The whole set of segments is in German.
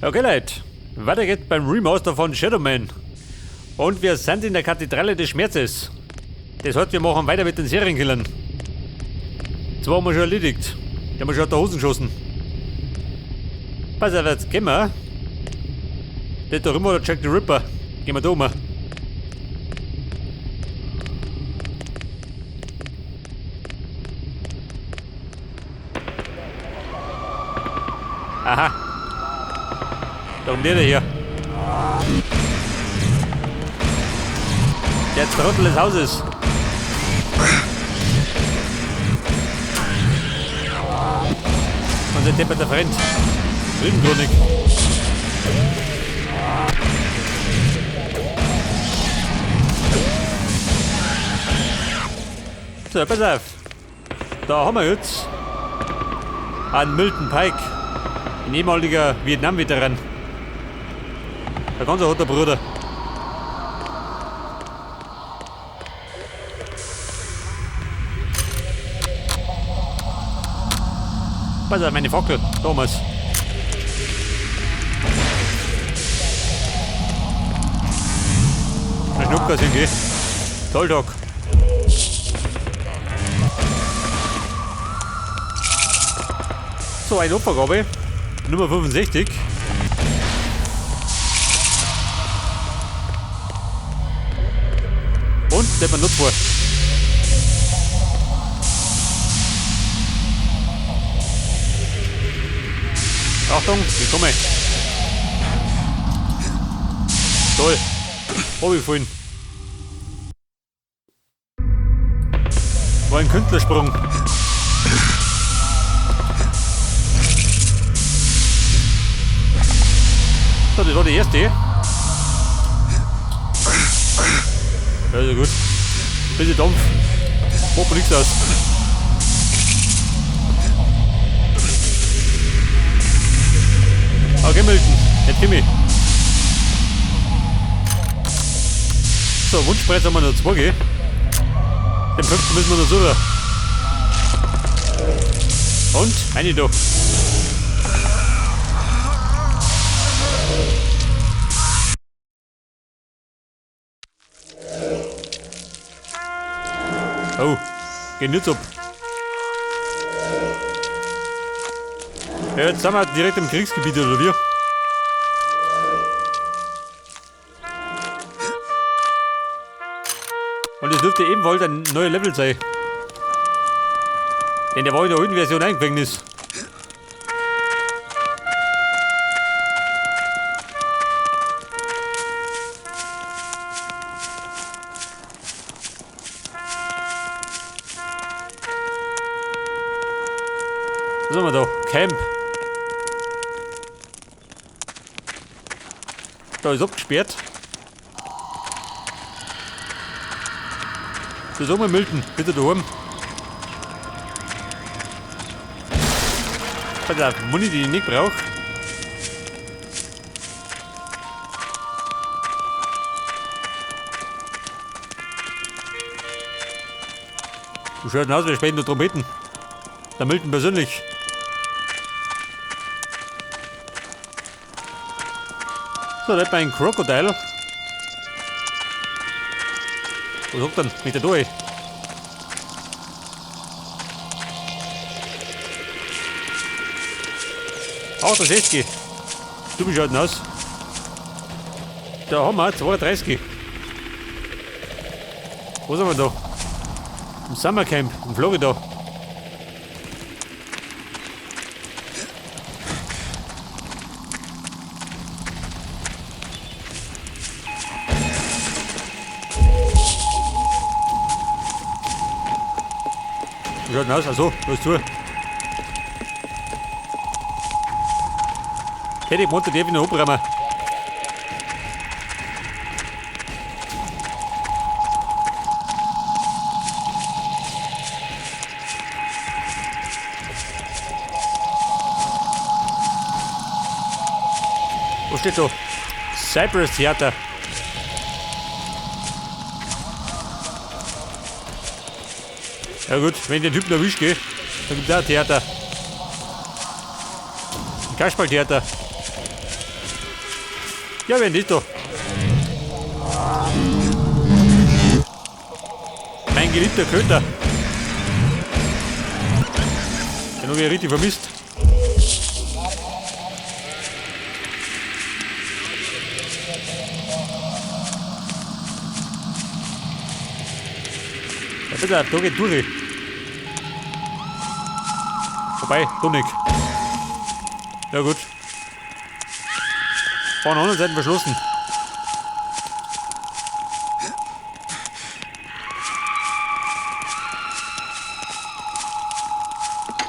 Okay Leute, weiter geht's beim Remaster von Shadow Man. Und wir sind in der Kathedrale des Schmerzes. Das heißt, wir machen weiter mit den Serienkillern. Zwei haben wir schon erledigt. Die haben wir schon aus der Hosen geschossen. Pass auf, jetzt gehen wir. Der ist doch immer der Jack the Ripper. Gehen wir da um. Aha. Da kommt der hier. Der Trottel des Hauses. Unser depperter Freund. Riedenchronik. So, pass auf. Da haben wir jetzt einen Milton Pike. Ein ehemaliger Vietnam-Veteran. Ein ganz harter Bruder. Pass auf, meine Fackel, Thomas. Ein Schnuppgas irgendwie. Tolltag. So, eine Opfergabe. Nummer 65. Und der man nutzt vor. Achtung, ich komme. Toll. Runtergefallen. War ein Künstlersprung. So, das war die erste. Also gut. Bisschen Dampf. Macht mir nichts aus. Okay, Milton. Jetzt komm ich. So, Wunschpreis haben wir noch 2, gell? Den 5. müssen wir noch suchen. Und? Eine da. Oh, geht nicht ab. Ja, jetzt sind wir direkt im Kriegsgebiet, oder wie? Und es dürfte ebenfalls ein neuer Level sein. Denn der war in der alten Version ein Gefängnis. Was haben wir da? Camp. Da ist abgesperrt. So, sag mal Milton, bitte daheim. Pass auf, Muni, die ich nicht brauche. Du schaust aus, wir spielen nur Trompeten. Der Milton persönlich. So, da hat man ein Crocodile. Was sagt denn? Mit der durch. Ach, das 60. Du bist halt aus. Da haben wir 32. Wo sind wir da? Im Summercamp in Florida. Wie schaut denn aus? Achso, los zu. Hätte ich gemeint, der darf ich noch abräumen. Was steht da? Cypress Theater. Ja gut, wenn der Typ noch erwischt, gell, dann gibt es auch ein Theater. Ein Kasperltheater. Ja, wenn nicht doch. Mein geliebter Köter. Den habe ich richtig vermisst. Ja, bitte, da geht durch. Vorbei, du nicht. Ja gut. Von der anderen Seite verschlossen.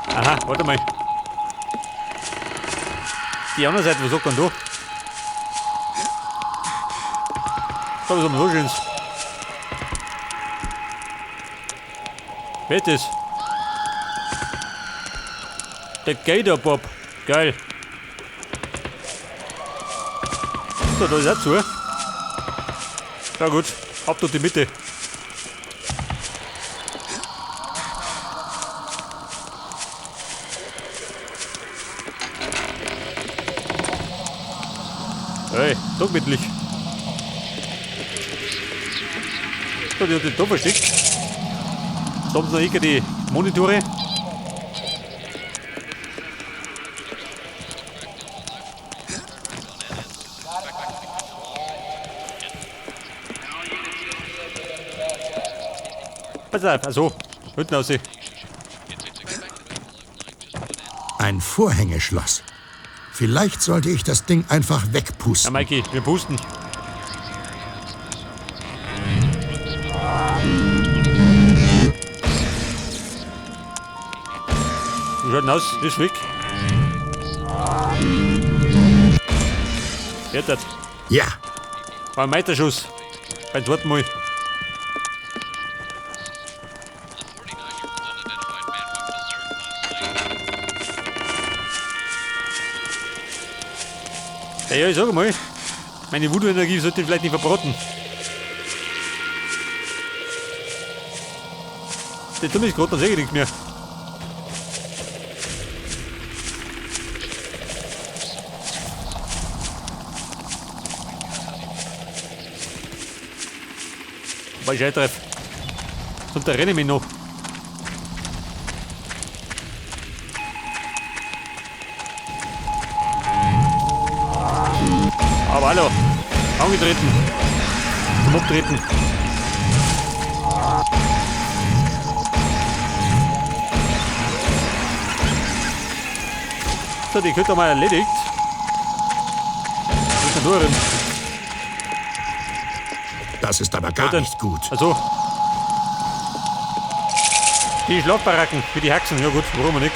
Aha, warte mal. Die andere Seite, was sagt man da? Da ist aber so schön. Wer ist das? Der Gator Bob. Geil. So, da ist er zu. Ja gut, ab durch die Mitte. Hey, da gemütlich. So, die hat sich da versteckt. Da haben sie noch irgendwie die Monitore. Pass auf, also, hinten raus. Ein Vorhängeschloss. Vielleicht sollte ich das Ding einfach Ja, wegpusten. Mikey, wir pusten. Wie schaut denn aus? Ist weg. Jetzt hat. Ja, War ein Meiterschuss. Beim zweiten Mal. Ja, ich sag mal, meine Voodoo-Energie sollte ich vielleicht nicht verbraten. Der Dumme ist gerade, dann sehe ich nichts mehr. Weil ich eintreffe. Sonst renne ich mich noch. Aber hallo, angetreten, zum Abtreten. So, die könnte mal erledigt. Muss nur rein. das ist aber gar nicht gut. Also. Die Schlafbaracken für die Haxen, ja gut, warum nicht?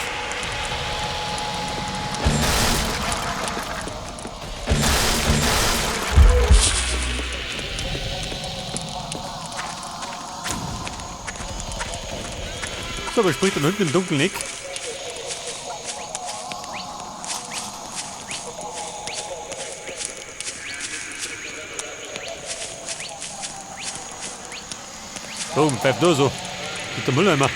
So, aber spricht dann unten im Dunkeln nicht. So, pfeift da so. Mit der Mülleimer.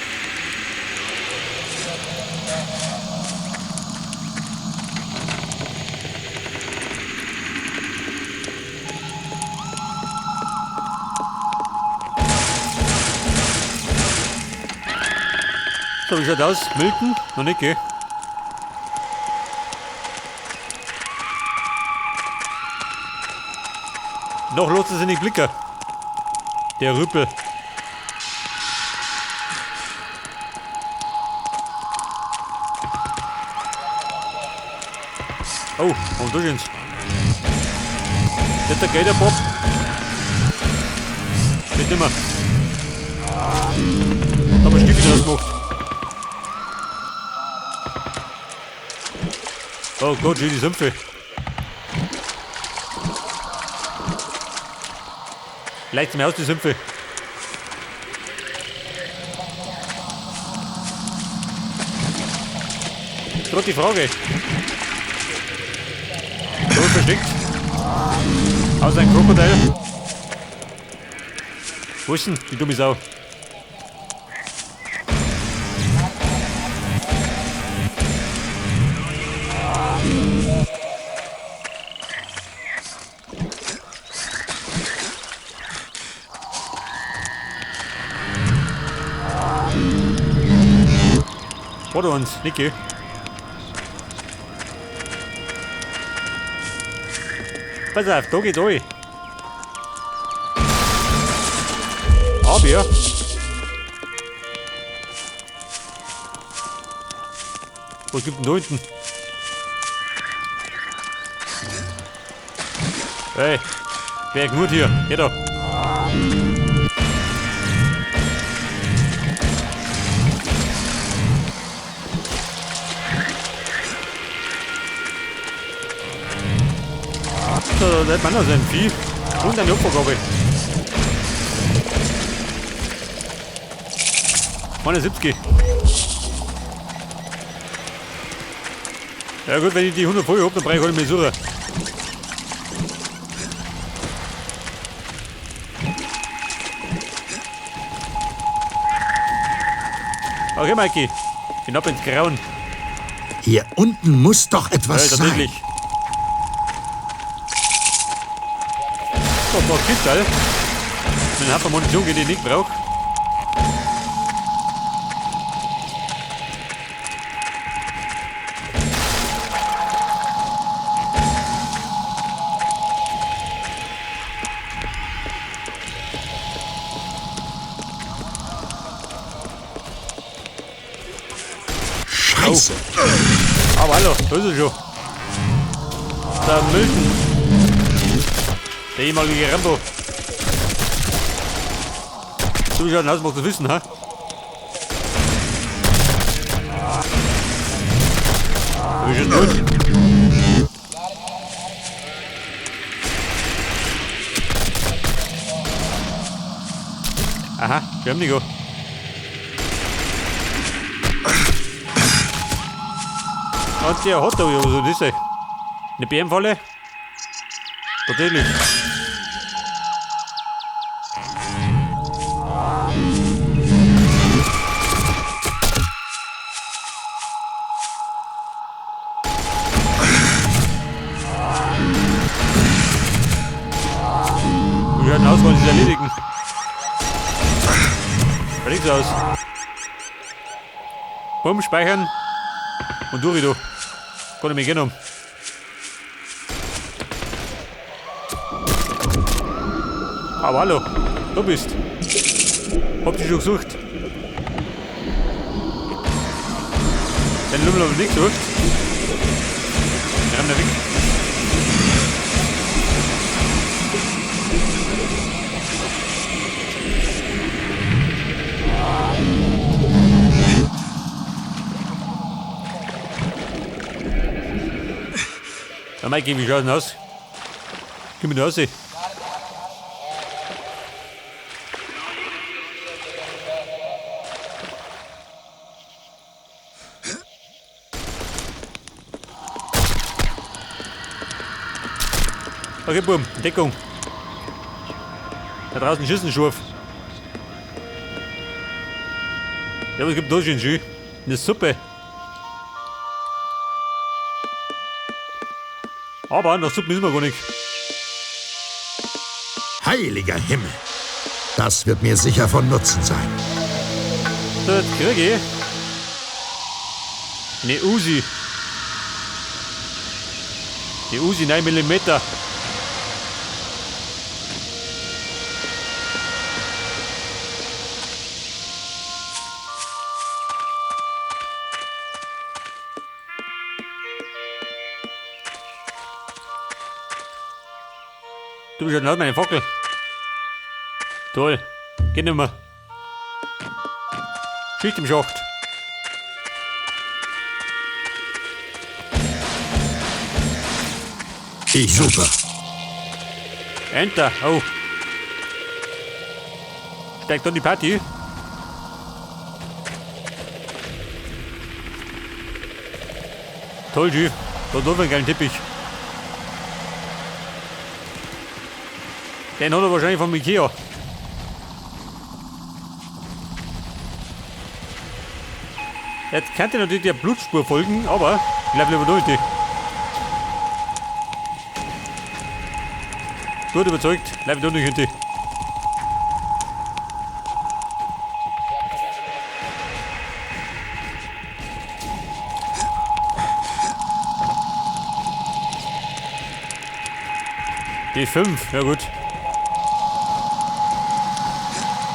So, wie schaut aus? Milton? Noch nicht, gell? Noch lässt er sich nicht blicken. Der Rüppel. Oh, und durch uns. Das ist der Gator Bob. Geht nicht mehr. Da haben wir Stiefel draus gemacht. Oh Gott, schön die Sümpfe. Leicht mir aus, die Sümpfe. Gerade die Frage. So ist versteckt. Aus ein Krokodil. Wo ist denn die dumme Sau? Hat er uns, Niki. Pass auf, da geht's rein. Aber ja. Was gibt denn da hinten? Hey, wer gut hier? Geh da. Da hat man noch sein Vieh und eine Opfergabe. 71. Ja gut, wenn ich die 100 voll hab, dann brauche ich halt mehr Suche. Okay, Mikey. Hinab ins Grauen. Hier unten muss doch etwas Ja, sein. tatsächlich. So, ein paar Kisten. Mit einer Haufen Munition, die ich nicht brauche. Scheiße. Aber hallo, da ist er schon. Der Milton. Der ehemalige Rambo. So wie schaut aus, macht das wissen, ha? Wie ist es gut? Aha, wir haben die go. Und der hat da ja so diese. Eine BM-Falle? Tatsächlich. Wir werden aus, wollen sie erledigen. Fertig aus. Bumm, speichern. Und durch, du. Kann ich mich gehen um. Aber hallo, du bist. Hab dich schon gesucht. Den Lümmel hab ich nicht gesucht. Wir haben da weg. Ja, Mikey, wie schaut denn aus? Komm da raus. Okay, Buben, Deckung. Da draußen schießen scharf. Ja, was gibt da schon schön? Eine Suppe. Aber nach Suppe müssen wir gar nicht. Heiliger Himmel. Das wird mir sicher von Nutzen sein. So, jetzt kriege ich eine Uzi. Die Uzi 9 mm. Du bist ja laut meine Fackel. Toll. Geht nicht mehr. Schicht im Schacht. Ich super. Enter. Oh. Steigt dann die Party. Toll, G. Da hat noch einen geilen Teppich. Den hat er wahrscheinlich von Ikea. Jetzt könnte natürlich der Blutspur folgen, aber ich glaube lieber durch. Gut überzeugt, bleib da nicht hinter. Die 5, ja gut.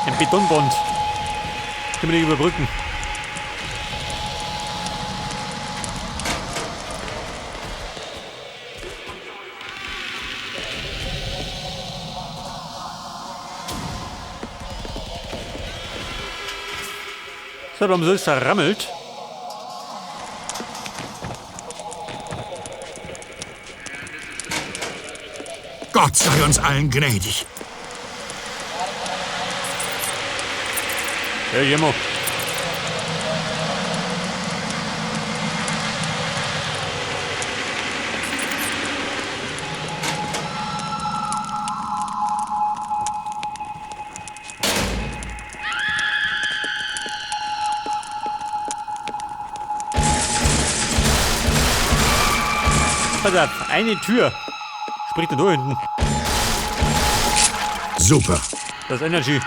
Ein Betonband. Können wir nicht überbrücken. So, warum so ist verrammelt? Gott sei uns allen gnädig. Ja, jemand. Pass auf, eine Tür. Spricht er da hinten. Super. Das ist Energy.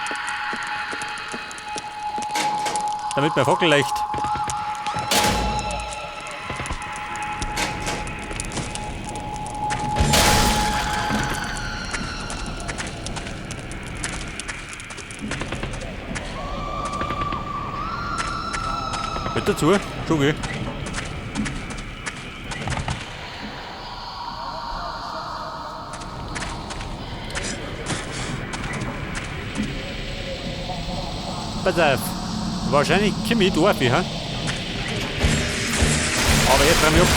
Damit mein Fackel leicht. Mit dazu, schon geh. Pass auf. Wahrscheinlich Kimi Dorfi, ha? Aber jetzt dran ab.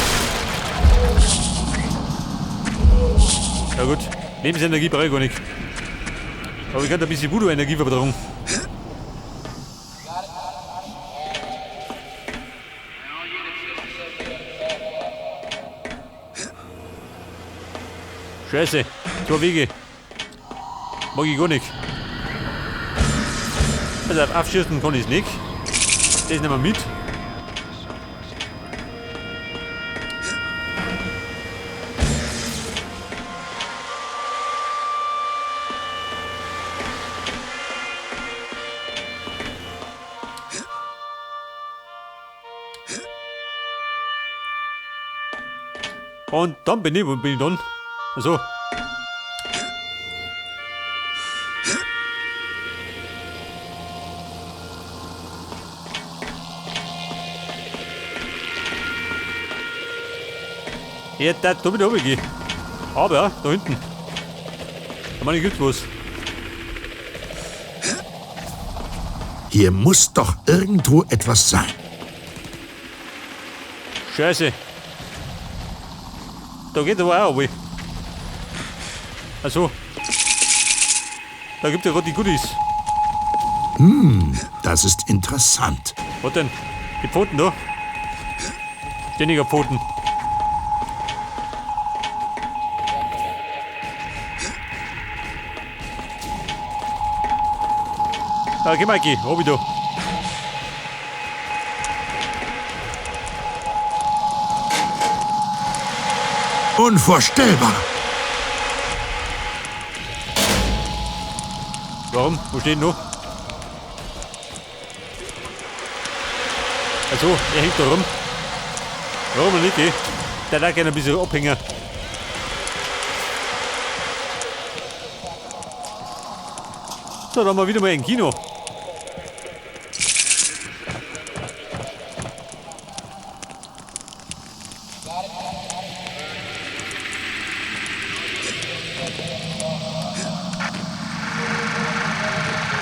Ja gut, Lebensenergie brauche ich gar nicht. Aber ich kann ein bisschen Voodoo-Energie verbrauchen. Scheiße, 2 Wege. Mag ich gar nicht. Also auf Abschießen kann ich es nicht. Das nehmen wir mit. Und dann bin ich dann. Also. Ja, da wieder runtergehen. Aber, da hinten. Da meine ich, gibt's was. Hier muss doch irgendwo etwas sein. Scheiße. Da geht aber auch runter. Achso. Da gibt es ja gerade die Goodies. Das ist interessant. Was denn? Die Pfoten da? Ständiger Pfoten. Geh mal, geh, obi da. Unvorstellbar. Warum? Wo steht noch? Also, er hängt da rum. Warum nicht, eh? Der da gerne ein bisschen abhängen. So, dann haben wir wieder mal ein Kino.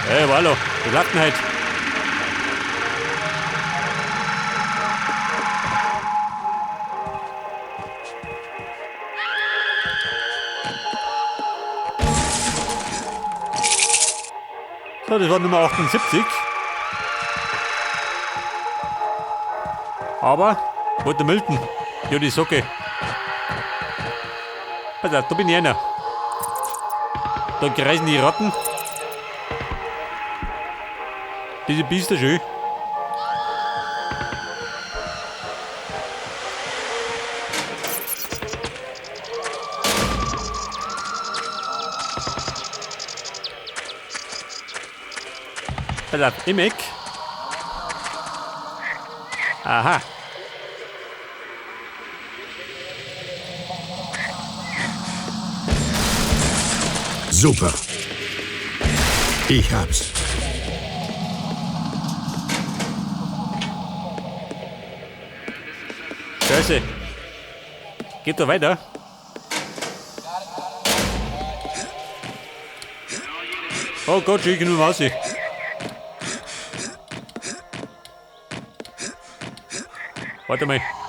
Hey, hallo, wir lachten halt. So, das war Nummer 78. Aber, wo der Milton? Ja, die Socke. Pass auf, da bin ich einer. Da kreisen die Ratten. Diese Biester schön. Pass auf, im Eck. Aha. Super. Ich hab's. Scheiße. Geht da weiter? Oh Gott, ich nur raus. Warte mal.